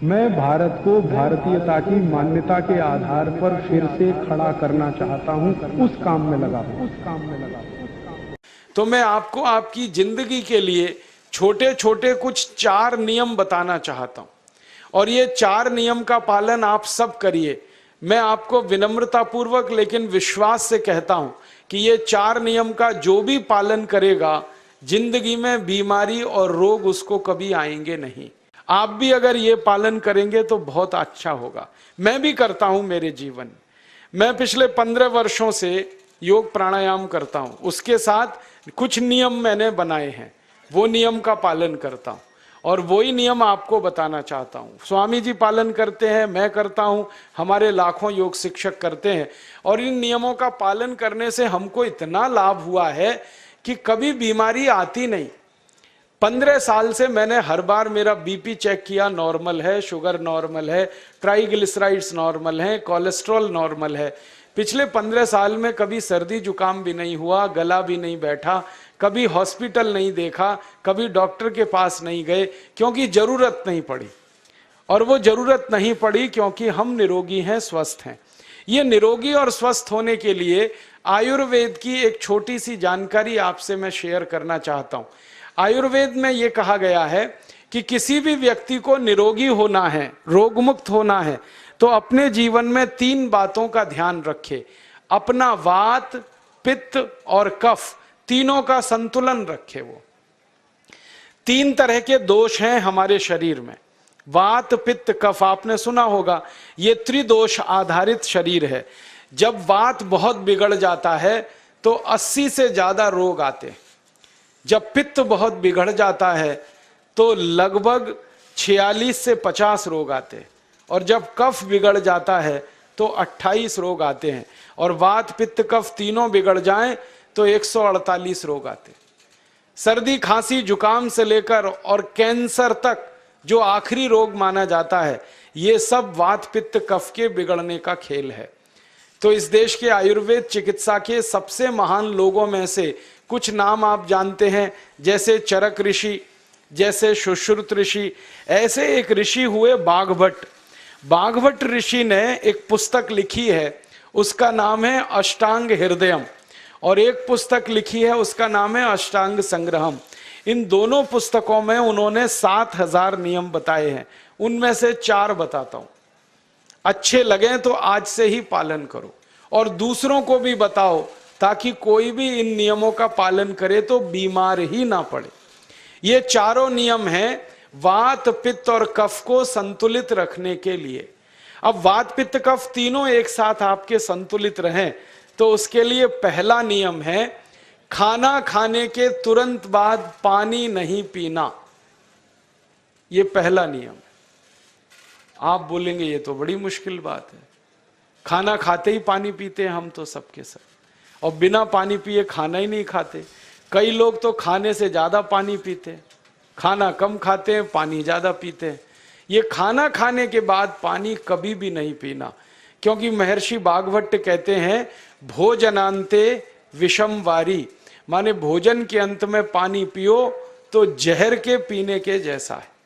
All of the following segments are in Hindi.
मैं भारत को भारतीयता की मान्यता के आधार पर फिर से खड़ा करना चाहता हूं, उस काम में लगा हूं। तो मैं आपको आपकी जिंदगी के लिए छोटे छोटे कुछ 4 नियम बताना चाहता हूं, और ये 4 नियम का पालन आप सब करिए। मैं आपको विनम्रतापूर्वक लेकिन विश्वास से कहता हूं कि ये 4 नियम का जो भी पालन करेगा, जिंदगी में बीमारी और रोग उसको कभी आएंगे नहीं। आप भी अगर ये पालन करेंगे तो बहुत अच्छा होगा। मैं भी करता हूं मेरे जीवन। मैं पिछले 15 वर्षों से योग प्राणायाम करता हूं, उसके साथ कुछ नियम मैंने बनाए हैं, वो नियम का पालन करता हूं और वही नियम आपको बताना चाहता हूं। स्वामी जी पालन करते हैं, मैं करता हूं, हमारे लाखों योग शिक्षक करते हैं, और इन नियमों का पालन करने से हमको इतना लाभ हुआ है कि कभी बीमारी आती नहीं। 15 साल से मैंने हर बार मेरा बीपी चेक किया, नॉर्मल है, शुगर नॉर्मल है, ट्राइग्लिसराइड्स नॉर्मल है, कोलेस्ट्रॉल नॉर्मल है। पिछले 15 साल में कभी सर्दी जुकाम भी नहीं हुआ, गला भी नहीं बैठा, कभी हॉस्पिटल नहीं देखा, कभी डॉक्टर के पास नहीं गए, क्योंकि जरूरत नहीं पड़ी। और वो जरूरत नहीं पड़ी क्योंकि हम निरोगी हैं, स्वस्थ हैं। ये निरोगी और स्वस्थ होने के लिए आयुर्वेद की एक छोटी सी जानकारी आपसे मैं शेयर करना चाहता हूं। आयुर्वेद में ये कहा गया है कि किसी भी व्यक्ति को निरोगी होना है, रोग मुक्त होना है, तो अपने जीवन में 3 बातों का ध्यान रखे। अपना वात, पित्त और कफ, तीनों का संतुलन रखे। वो 3 तरह के दोष हैं हमारे शरीर में, वात, पित्त, कफ। आपने सुना होगा, ये त्रिदोष आधारित शरीर है। जब वात बहुत बिगड़ जाता है तो 80 से ज्यादा रोग आते हैं। जब पित्त बहुत बिगड़ जाता है तो लगभग 46 से 50 रोग आते हैं, और जब कफ बिगड़ जाता है तो 28 रोग आते हैं, और वात, पित्त, कफ तीनों बिगड़ जाएं तो 148 रोग आते हैं। सर्दी, खांसी, जुकाम से लेकर और कैंसर तक जो आखिरी रोग माना जाता है, ये सब वात, पित्त, कफ के बिगड़ने का खेल है। तो इस देश के आयुर्वेद चिकित्सा के सबसे महान लोगों में से कुछ नाम आप जानते हैं, जैसे चरक ऋषि, जैसे सुश्रुत ऋषि। ऐसे एक ऋषि हुए बाघभट्ट। बाघभट्ट ऋषि ने एक पुस्तक लिखी है, उसका नाम है अष्टांग हृदयम, और एक पुस्तक लिखी है, उसका नाम है अष्टांग संग्रहम। इन दोनों पुस्तकों में उन्होंने 7000 नियम बताए हैं। उनमें से 4 बताता हूं, अच्छे लगे तो आज से ही पालन करो और दूसरों को भी बताओ, ताकि कोई भी इन नियमों का पालन करे तो बीमार ही ना पड़े। ये चारों नियम हैं वात, पित्त और कफ को संतुलित रखने के लिए। अब वात, पित्त, कफ तीनों एक साथ आपके संतुलित रहें, तो उसके लिए पहला नियम है खाना खाने के तुरंत बाद पानी नहीं पीना। ये पहला नियम है। आप बोलेंगे ये तो बड़ी मुश्किल बात है, खाना खाते ही पानी पीते हैं हम तो सबके सब, और बिना पानी पिए खाना ही नहीं खाते। कई लोग तो खाने से ज्यादा पानी पीते हैं, खाना कम खाते हैं, पानी ज्यादा पीते हैं। ये खाना खाने के बाद पानी कभी भी नहीं पीना, क्योंकि महर्षि बाघभट्ट कहते हैं भोजनांते विषम वारी, माने भोजन के अंत में पानी पियो तो जहर के पीने के जैसा है।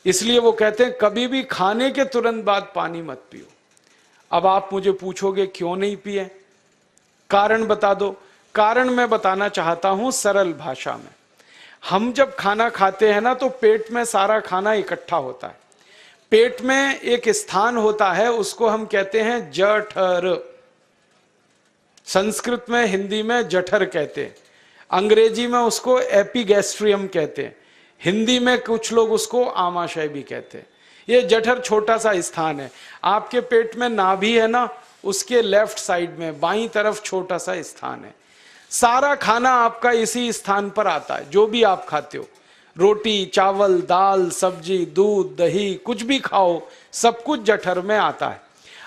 इसलिए वो कहते हैं कभी भी खाने के तुरंत बाद पानी मत पियो। अब आप मुझे पूछोगे क्यों नहीं पिए, कारण बता दो। कारण मैं बताना चाहता हूं सरल भाषा में। हम जब खाना खाते हैं ना, तो पेट में सारा खाना इकट्ठा होता है। पेट में एक स्थान होता है, उसको हम कहते हैं जठर। संस्कृत में, हिंदी में जठर कहते हैं, अंग्रेजी में उसको एपिगैस्ट्रियम कहते हैं, हिंदी में कुछ लोग उसको आमाशय भी कहते हैं। ये जठर छोटा सा स्थान है। आपके पेट में नाभि है ना, उसके लेफ्ट साइड में बाईं तरफ छोटा सा स्थान है। सारा खाना आपका इसी स्थान पर आता है। जो भी आप खाते हो, रोटी, चावल, दाल, सब्जी, दूध, दही, कुछ भी खाओ, सब कुछ जठर में आता है।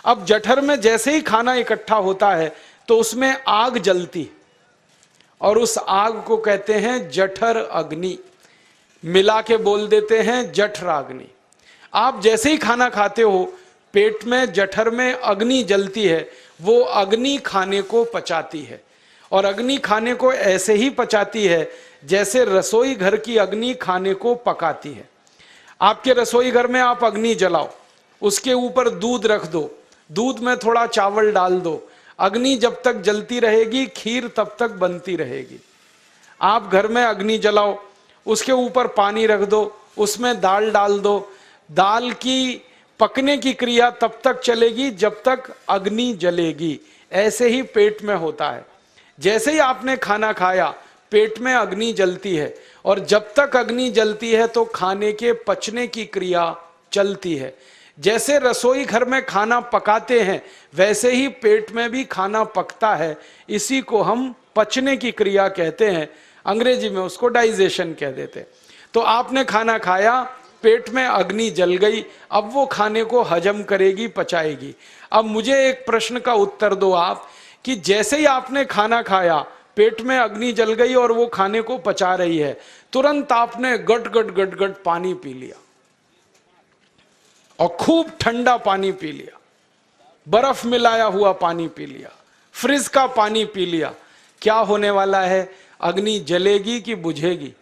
अब जठर में जैसे ही खाना इकट्ठा होता है तो उसमें आग जलती, और उस आग को कहते हैं जठर अग्नि। मिला के बोल देते हैं जठराग्नि। आप जैसे ही खाना खाते हो, पेट में जठर में अग्नि जलती है, वो अग्नि खाने को पचाती है, और अग्नि खाने को ऐसे ही पचाती है जैसे रसोई घर की अग्नि खाने को पकाती है। आपके रसोई घर में आप अग्नि जलाओ, उसके ऊपर दूध रख दो, दूध में थोड़ा चावल डाल दो, अग्नि जब तक जलती रहेगी खीर तब तक बनती रहेगी। आप घर में अग्नि जलाओ, उसके ऊपर पानी रख दो, उसमें दाल डाल दो, दाल की पकने की क्रिया तब तक चलेगी जब तक अग्नि जलेगी। ऐसे ही पेट में होता है, जैसे ही आपने खाना खाया पेट में अग्नि जलती है, और जब तक अग्नि जलती है तो खाने के पचने की क्रिया चलती है। जैसे रसोई घर में खाना पकाते हैं वैसे ही पेट में भी खाना पकता है, इसी को हम पचने की क्रिया कहते हैं, अंग्रेजी में उसको डाइजेशन कह देते हैं। तो आपने खाना खाया, पेट में अग्नि जल गई, अब वो खाने को हजम करेगी, पचाएगी। अब मुझे एक प्रश्न का उत्तर दो आप, कि जैसे ही आपने खाना खाया पेट में अग्नि जल गई और वो खाने को पचा रही है, तुरंत आपने गट गट गट गट पानी पी लिया, और खूब ठंडा पानी पी लिया, बर्फ मिलाया हुआ पानी पी लिया, फ्रिज का पानी पी लिया। क्या होने वाला है? अग्नि जलेगी कि बुझेगी?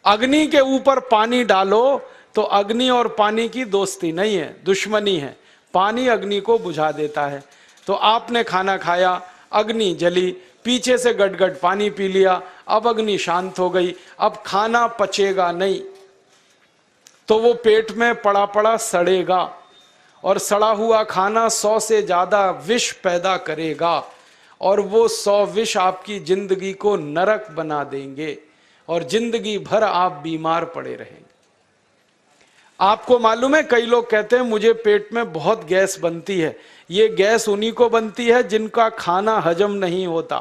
अग्नि के ऊपर पानी डालो तो अग्नि और पानी की दोस्ती नहीं है, दुश्मनी है। पानी अग्नि को बुझा देता है। तो आपने खाना खाया, अग्नि जली, पीछे से गटगट पानी पी लिया, अब अग्नि शांत हो गई, अब खाना पचेगा नहीं, तो वो पेट में पड़ा पड़ा सड़ेगा, और सड़ा हुआ खाना 100 से ज्यादा विष पैदा करेगा, और वो 100 विष आपकी जिंदगी को नरक बना देंगे, और जिंदगी भर आप बीमार पड़े रहेंगे। आपको मालूम है, कई लोग कहते हैं मुझे पेट में बहुत गैस बनती है। ये गैस उन्हीं को बनती है जिनका खाना हजम नहीं होता।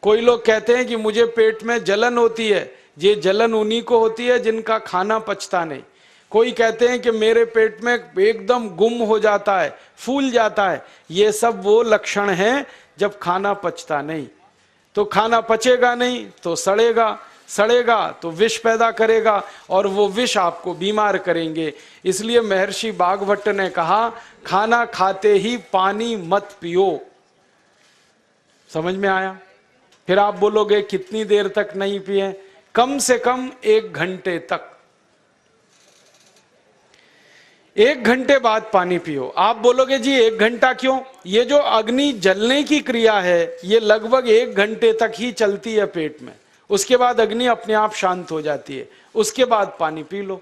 कोई लोग कहते हैं कि मुझे पेट में जलन होती है, ये जलन उन्हीं को होती है जिनका खाना पचता नहीं। कोई कहते हैं कि मेरे पेट में एकदम गुम हो जाता है, फूल जाता है, ये सब वो लक्षण हैं जब खाना पचता नहीं। तो खाना पचेगा नहीं तो सड़ेगा, सड़ेगा तो विष पैदा करेगा, और वो विष आपको बीमार करेंगे। इसलिए महर्षि बागभट्ट ने कहा, खाना खाते ही पानी मत पियो। समझ में आया? फिर आप बोलोगे कितनी देर तक नहीं पिए? कम से कम 1 घंटे तक। 1 घंटे बाद पानी पियो। आप बोलोगे जी 1 घंटा क्यों? ये जो अग्नि जलने की क्रिया है ये लगभग 1 घंटे तक ही चलती है पेट में, उसके बाद अग्नि अपने आप शांत हो जाती है, उसके बाद पानी पी लो।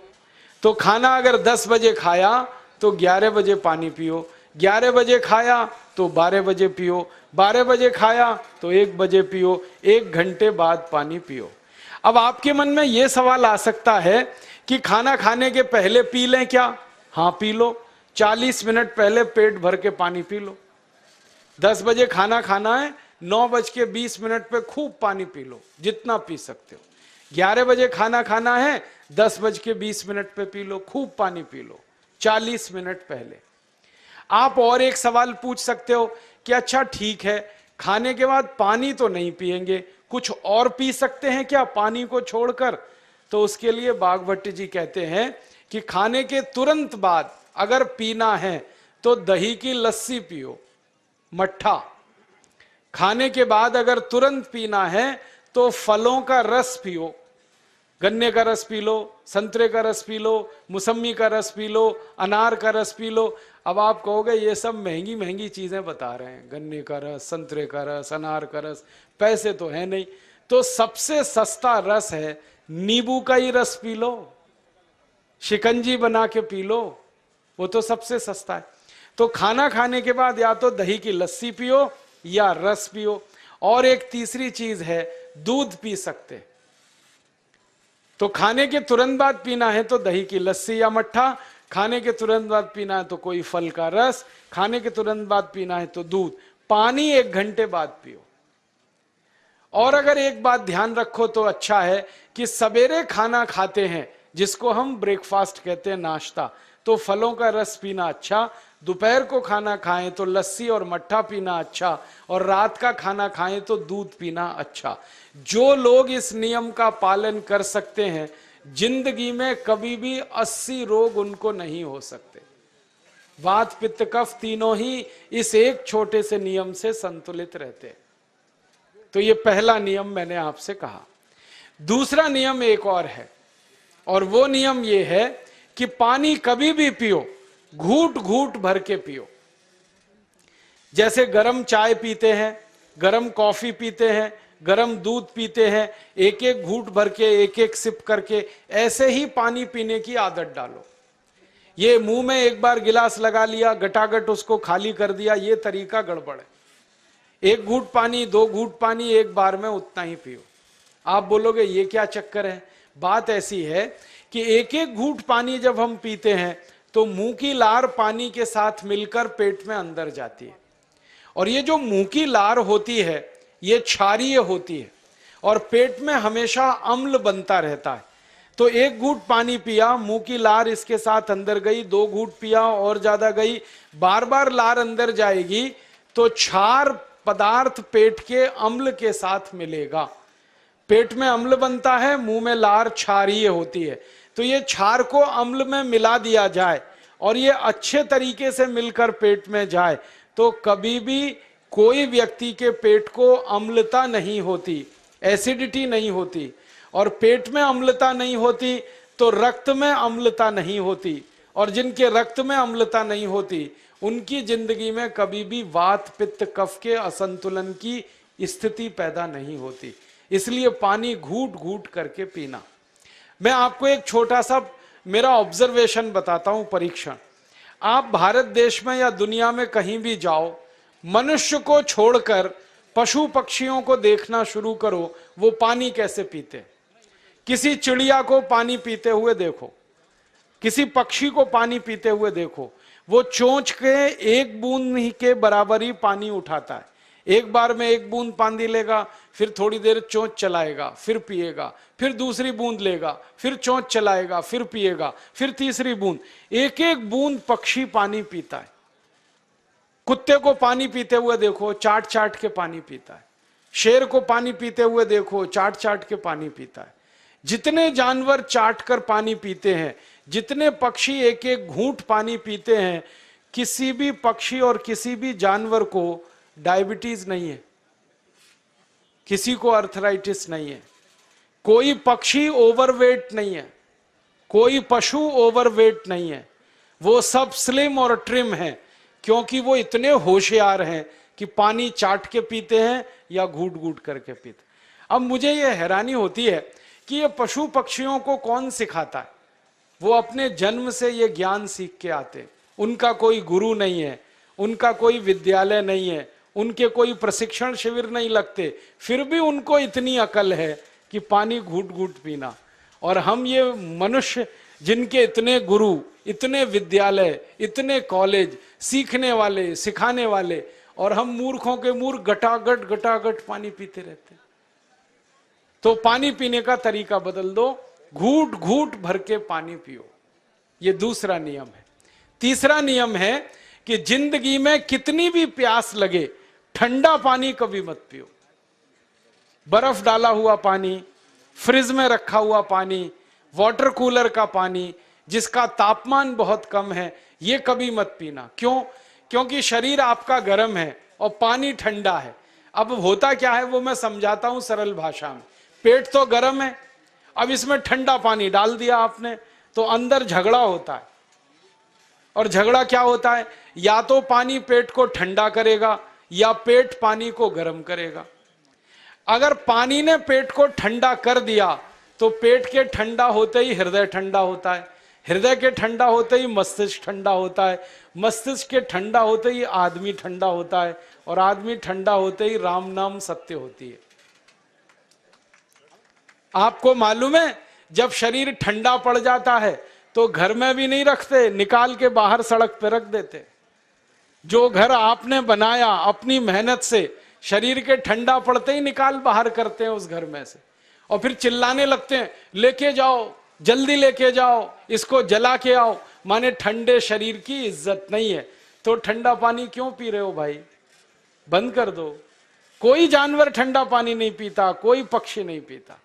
तो खाना अगर 10 बजे खाया तो 11 बजे पानी पियो, 11 बजे खाया तो 12 बजे पियो, 12 बजे खाया तो 1 बजे पियो, 1 घंटे बाद पानी पियो। अब आपके मन में यह सवाल आ सकता है कि खाना खाने के पहले पी लें क्या? हाँ पी लो, 40 मिनट पहले पेट भर के पानी पी लो। 10 बजे खाना खाना है, 9:20 पे खूब पानी पी लो, जितना पी सकते हो। 11 बजे खाना खाना है, 10:20 पे पी लो, खूब पानी पी लो, 40 मिनट पहले। आप और एक सवाल पूछ सकते हो कि अच्छा ठीक है, खाने के बाद पानी तो नहीं पिएंगे, कुछ और पी सकते हैं क्या पानी को छोड़कर? तो उसके लिए बागभट्ट जी कहते हैं कि खाने के तुरंत बाद अगर पीना है तो दही की लस्सी पियो, मट्ठा। खाने के बाद अगर तुरंत पीना है तो फलों का रस पियो, गन्ने का रस पी लो, संतरे का रस पी लो, मौसमी का रस पी लो, अनार का रस पी लो। अब आप कहोगे ये सब महंगी महंगी चीजें बता रहे हैं, गन्ने का रस, संतरे का रस, अनार का रस, पैसे तो है नहीं। तो सबसे सस्ता रस है नींबू का ही रस पी लो, शिकंजी बना के पी लो, वो तो सबसे सस्ता है। तो खाना खाने के बाद या तो दही की लस्सी पियो या रस पियो। और एक तीसरी चीज है, दूध पी सकते। तो खाने के तुरंत बाद पीना है तो दही की लस्सी या मट्ठा, खाने के तुरंत बाद पीना है तो कोई फल का रस, खाने के तुरंत बाद पीना है तो दूध। पानी 1 घंटे बाद पियो। और अगर एक बात ध्यान रखो तो अच्छा है कि सवेरे खाना खाते हैं जिसको हम ब्रेकफास्ट कहते हैं, नाश्ता, तो फलों का रस पीना अच्छा, दोपहर को खाना खाएं तो लस्सी और मट्ठा पीना अच्छा, और रात का खाना खाएं तो दूध पीना अच्छा। जो लोग इस नियम का पालन कर सकते हैं जिंदगी में कभी भी 80 रोग उनको नहीं हो सकते। वात पित्त कफ तीनों ही इस एक छोटे से नियम से संतुलित रहते हैं। तो ये पहला नियम मैंने आपसे कहा। दूसरा नियम एक और है, और वो नियम ये है कि पानी कभी भी पियो, घूट घूट भर के पियो। जैसे गरम चाय पीते हैं, गरम कॉफी पीते हैं, गरम दूध पीते हैं, एक एक घूट भर के, एक एक सिप करके, ऐसे ही पानी पीने की आदत डालो। ये मुंह में एक बार गिलास लगा लिया, गटागट उसको खाली कर दिया, ये तरीका गड़बड़ है। एक घूट पानी, दो घूट पानी एक बार में उतना ही पियो। आप बोलोगे ये क्या चक्कर है? बात ऐसी है कि एक एक घूट पानी जब हम पीते हैं तो मुंह की लार पानी के साथ मिलकर पेट में अंदर जाती है, और ये जो मुंह की लार होती है ये क्षारीय होती है और पेट में हमेशा अम्ल बनता रहता है। तो एक घूट पानी पिया, मुंह की लार इसके साथ अंदर गई, दो घूट पिया और ज्यादा गई, बार बार लार अंदर जाएगी तो क्षार पदार्थ पेट के अम्ल के साथ मिलेगा। पेट में अम्ल बनता है, मुंह में लार क्षारीय होती है। तो ये क्षार को अम्ल में मिला दिया जाए और ये अच्छे तरीके से मिलकर पेट में जाए तो कभी भी कोई व्यक्ति के पेट को अम्लता नहीं होती, एसिडिटी नहीं होती। और पेट में अम्लता नहीं होती तो रक्त में अम्लता नहीं होती, और जिनके रक्त में अम्लता नहीं होती उनकी जिंदगी में कभी भी वात पित्त कफ के असंतुलन की स्थिति पैदा नहीं होती। इसलिए पानी घूट घूट करके पीना। मैं आपको एक छोटा सा मेरा ऑब्जर्वेशन बताता हूं, परीक्षण। आप भारत देश में या दुनिया में कहीं भी जाओ, मनुष्य को छोड़कर पशु पक्षियों को देखना शुरू करो, वो पानी कैसे पीते। किसी चिड़िया को पानी पीते हुए देखो, किसी पक्षी को पानी पीते हुए देखो, वो चोंच के एक बूंद ही के बराबर ही पानी उठाता है। एक बार में एक बूंद पानी लेगा, फिर थोड़ी देर चोंच चलाएगा, फिर पिएगा, फिर दूसरी बूंद लेगा, फिर चोंच चलाएगा, फिर पिएगा, फिर तीसरी बूंद। एक एक बूंद पक्षी पानी पीता है। कुत्ते को पानी पीते हुए देखो, चाट चाट के पानी पीता है। शेर को पानी पीते हुए देखो, चाट चाट के पानी पीता है। जितने जानवर चाट कर पानी पीते हैं, जितने पक्षी एक एक घूंट पानी पीते हैं, किसी भी पक्षी और किसी भी जानवर को डायबिटीज नहीं है, किसी को अर्थराइटिस नहीं है, कोई पक्षी ओवरवेट नहीं है, कोई पशु ओवरवेट नहीं है। वो सब स्लिम और ट्रिम है, क्योंकि वो इतने होशियार हैं कि पानी चाट के पीते हैं या घूट घूट करके पीते। अब मुझे ये हैरानी होती है कि ये पशु पक्षियों को कौन सिखाता है? वो अपने जन्म से ये ज्ञान सीख के आते, उनका कोई गुरु नहीं है, उनका कोई विद्यालय नहीं है, उनके कोई प्रशिक्षण शिविर नहीं लगते, फिर भी उनको इतनी अकल है कि पानी घूट घूट पीना। और हम ये मनुष्य जिनके इतने गुरु, इतने विद्यालय, इतने कॉलेज, सीखने वाले, सिखाने वाले, और हम मूर्खों के मूर्ख गटागट गटागट पानी पीते रहते। तो पानी पीने का तरीका बदल दो, घूट घूट भर के पानी पियो। ये दूसरा नियम है। तीसरा नियम है कि जिंदगी में कितनी भी प्यास लगे, ठंडा पानी कभी मत पियो। बर्फ डाला हुआ पानी, फ्रिज में रखा हुआ पानी, वाटर कूलर का पानी जिसका तापमान बहुत कम है, ये कभी मत पीना। क्यों? क्योंकि शरीर आपका गर्म है और पानी ठंडा है। अब होता क्या है वो मैं समझाता हूं सरल भाषा में। पेट तो गर्म है, अब इसमें ठंडा पानी डाल दिया आपने तो अंदर झगड़ा होता है। और झगड़ा क्या होता है? या तो पानी पेट को ठंडा करेगा या पेट पानी को गर्म करेगा। अगर पानी ने पेट को ठंडा कर दिया तो पेट के ठंडा होते ही हृदय ठंडा होता है, हृदय के ठंडा होते ही मस्तिष्क ठंडा होता है, मस्तिष्क के ठंडा होते ही आदमी ठंडा होता है, और आदमी ठंडा होते ही राम नाम सत्य होती है। आपको मालूम है जब शरीर ठंडा पड़ जाता है तो घर में भी नहीं रखते, निकाल के बाहर सड़क पे रख देते। जो घर आपने बनाया अपनी मेहनत से, शरीर के ठंडा पड़ते ही निकाल बाहर करते हैं उस घर में से, और फिर चिल्लाने लगते हैं लेके जाओ, जल्दी लेके जाओ, इसको जला के आओ। माने ठंडे शरीर की इज्जत नहीं है। तो ठंडा पानी क्यों पी रहे हो भाई? बंद कर दो। कोई जानवर ठंडा पानी नहीं पीता, कोई पक्षी नहीं पीता।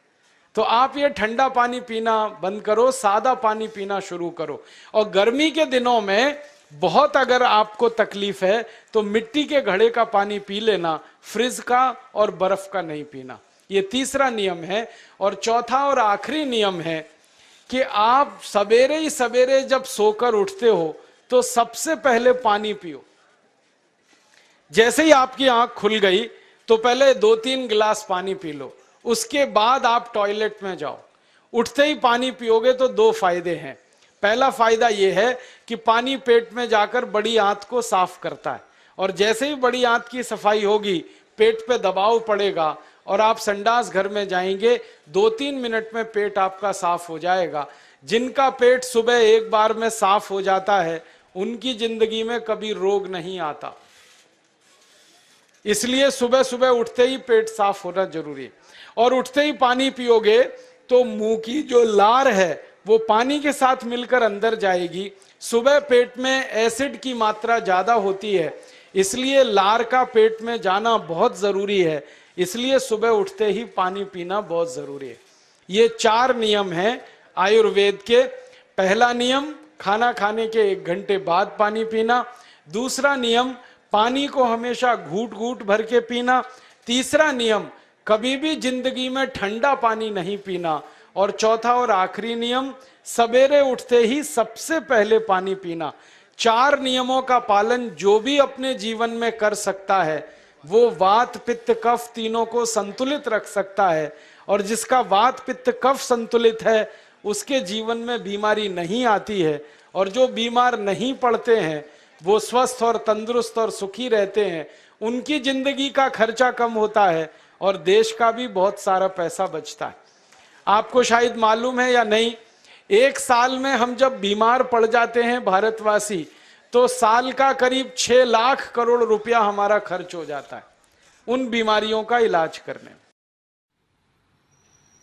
तो आप ये ठंडा पानी पीना बंद करो, सादा पानी पीना शुरू करो। और गर्मी के दिनों में बहुत अगर आपको तकलीफ है तो मिट्टी के घड़े का पानी पी लेना, फ्रिज का और बर्फ का नहीं पीना। ये तीसरा नियम है। और चौथा और आखिरी नियम है कि आप सवेरे ही सवेरे जब सोकर उठते हो तो सबसे पहले पानी पियो। जैसे ही आपकी आंख खुल गई तो पहले 2-3 गिलास पानी पी लो, उसके बाद आप टॉयलेट में जाओ। उठते ही पानी पियोगे तो 2 फायदे हैं। पहला फायदा यह है कि पानी पेट में जाकर बड़ी आंत को साफ करता है, और जैसे ही बड़ी आंत की सफाई होगी पेट पे दबाव पड़ेगा और आप संडास घर में जाएंगे, 2-3 मिनट में पेट आपका साफ हो जाएगा। जिनका पेट सुबह एक बार में साफ हो जाता है उनकी जिंदगी में कभी रोग नहीं आता। इसलिए सुबह सुबह उठते ही पेट साफ होना जरूरी है। और उठते ही पानी पियोगे तो मुंह की जो लार है वो पानी के साथ मिलकर अंदर जाएगी। सुबह पेट में एसिड की मात्रा ज्यादा होती है, इसलिए लार का पेट में जाना बहुत जरूरी है। इसलिए सुबह उठते ही पानी पीना बहुत जरूरी है। ये 4 नियम हैं आयुर्वेद के। पहला नियम, खाना खाने के 1 घंटे बाद पानी पीना। दूसरा नियम, पानी को हमेशा घूट घूट भर के पीना। तीसरा नियम, कभी भी जिंदगी में ठंडा पानी नहीं पीना। और चौथा और आखिरी नियम, सवेरे उठते ही सबसे पहले पानी पीना। 4 नियमों का पालन जो भी अपने जीवन में कर सकता है वो वात पित्त कफ तीनों को संतुलित रख सकता है। और जिसका वात पित्त कफ संतुलित है उसके जीवन में बीमारी नहीं आती है। और जो बीमार नहीं पड़ते हैं वो स्वस्थ और तंदुरुस्त और सुखी रहते हैं। उनकी जिंदगी का खर्चा कम होता है और देश का भी बहुत सारा पैसा बचता है। आपको शायद मालूम है या नहीं, 1 साल में हम जब बीमार पड़ जाते हैं भारतवासी तो साल का करीब 6 लाख करोड़ रुपया हमारा खर्च हो जाता है उन बीमारियों का इलाज करने में।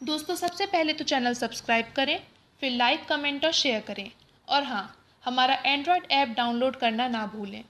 दोस्तों, सबसे पहले तो चैनल सब्सक्राइब करें, फिर लाइक, कमेंट और शेयर करें। और हाँ, हमारा एंड्रॉयड ऐप डाउनलोड करना ना भूलें।